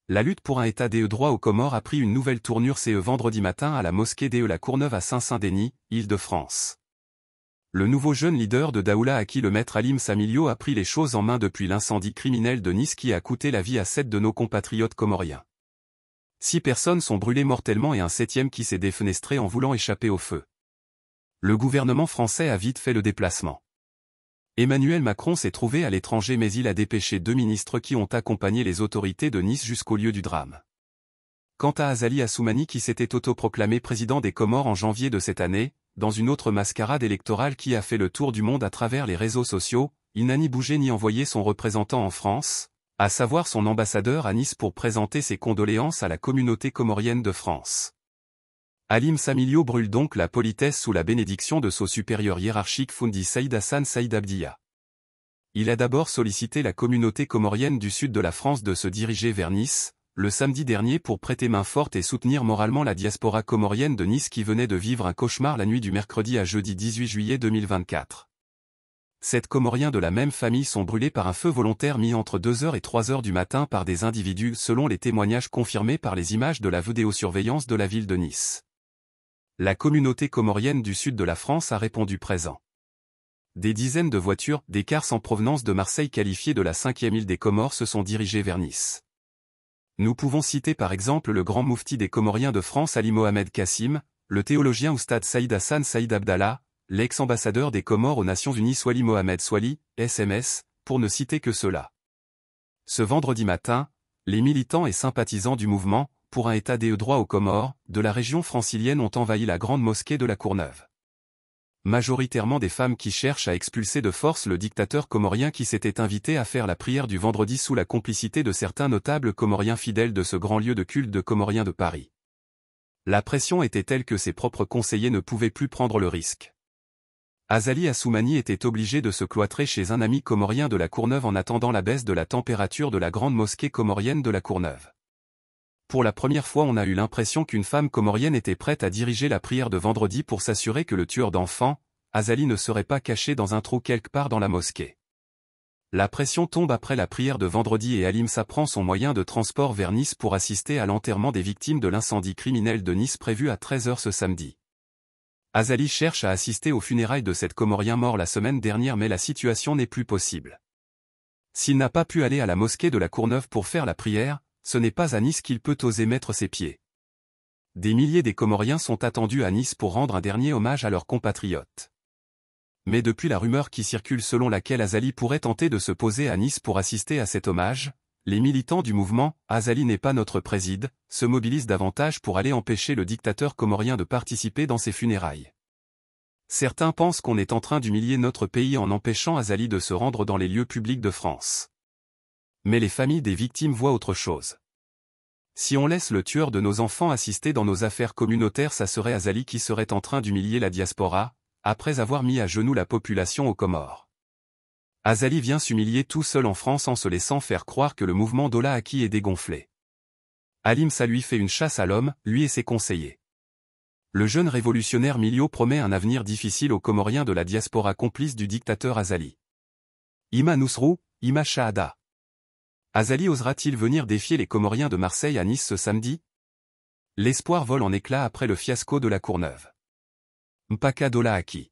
La lutte pour un état des droits aux Comores a pris une nouvelle tournure ce vendredi matin à la mosquée des La Courneuve à Saint-Saint-Denis, Île-de-France. Le nouveau jeune leader de Daoula Aki, le maître Halim Samilio, a pris les choses en main depuis l'incendie criminel de Nice qui a coûté la vie à 7 de nos compatriotes comoriens. 6 personnes sont brûlées mortellement et un 7e qui s'est défenestré en voulant échapper au feu. Le gouvernement français a vite fait le déplacement. Emmanuel Macron s'est trouvé à l'étranger mais il a dépêché 2 ministres qui ont accompagné les autorités de Nice jusqu'au lieu du drame. Quant à Azali Assoumani qui s'était autoproclamé président des Comores en janvier de cette année, dans une autre mascarade électorale qui a fait le tour du monde à travers les réseaux sociaux, il n'a ni bougé ni envoyé son représentant en France, à savoir son ambassadeur à Nice pour présenter ses condoléances à la communauté comorienne de France. Halim Samilio brûle donc la politesse sous la bénédiction de son supérieur hiérarchique Fundi Saïd Hassan Saïd Abdiya. Il a d'abord sollicité la communauté comorienne du sud de la France de se diriger vers Nice, le samedi dernier pour prêter main forte et soutenir moralement la diaspora comorienne de Nice qui venait de vivre un cauchemar la nuit du mercredi à jeudi 18 juillet 2024. 7 Comoriens de la même famille sont brûlés par un feu volontaire mis entre 2h et 3h du matin par des individus selon les témoignages confirmés par les images de la vidéosurveillance de la ville de Nice. La communauté comorienne du sud de la France a répondu présent. Des dizaines de voitures, des cars en provenance de Marseille qualifiées de la 5e île des Comores se sont dirigées vers Nice. Nous pouvons citer par exemple le grand moufti des Comoriens de France Ali Mohamed Kassim, le théologien Oustad Saïd Hassan Saïd Abdallah, l'ex-ambassadeur des Comores aux Nations Unies Swali Mohamed Swali, SMS, pour ne citer que ceux-là. Ce vendredi matin, les militants et sympathisants du mouvement pour un état des droits aux Comores, de la région francilienne ont envahi la grande mosquée de La Courneuve. Majoritairement des femmes qui cherchent à expulser de force le dictateur comorien qui s'était invité à faire la prière du vendredi sous la complicité de certains notables comoriens fidèles de ce grand lieu de culte de Comoriens de Paris. La pression était telle que ses propres conseillers ne pouvaient plus prendre le risque. Azali Assoumani était obligé de se cloîtrer chez un ami comorien de La Courneuve en attendant la baisse de la température de la grande mosquée comorienne de La Courneuve. Pour la première fois on a eu l'impression qu'une femme comorienne était prête à diriger la prière de vendredi pour s'assurer que le tueur d'enfants, Azali, ne serait pas caché dans un trou quelque part dans la mosquée. La pression tombe après la prière de vendredi et Halim prend son moyen de transport vers Nice pour assister à l'enterrement des victimes de l'incendie criminel de Nice prévu à 13h ce samedi. Azali cherche à assister aux funérailles de cet Comorien mort la semaine dernière mais la situation n'est plus possible. S'il n'a pas pu aller à la mosquée de La Courneuve pour faire la prière, ce n'est pas à Nice qu'il peut oser mettre ses pieds. Des milliers des Comoriens sont attendus à Nice pour rendre un dernier hommage à leurs compatriotes. Mais depuis la rumeur qui circule selon laquelle Azali pourrait tenter de se poser à Nice pour assister à cet hommage, les militants du mouvement « Azali n'est pas notre préside » se mobilisent davantage pour aller empêcher le dictateur comorien de participer dans ses funérailles. Certains pensent qu'on est en train d'humilier notre pays en empêchant Azali de se rendre dans les lieux publics de France. Mais les familles des victimes voient autre chose. Si on laisse le tueur de nos enfants assister dans nos affaires communautaires, ça serait Azali qui serait en train d'humilier la diaspora, après avoir mis à genoux la population aux Comores. Azali vient s'humilier tout seul en France en se laissant faire croire que le mouvement Daoula Aki est dégonflé. Halim lui fait une chasse à l'homme, lui et ses conseillers. Le jeune révolutionnaire Milio promet un avenir difficile aux Comoriens de la diaspora complice du dictateur Azali. Ima Nousrou, Ima Shahada. Azali osera-t-il venir défier les Comoriens de Marseille à Nice ce samedi? L'espoir vole en éclats après le fiasco de La Courneuve. Mpaka Daoula Aki.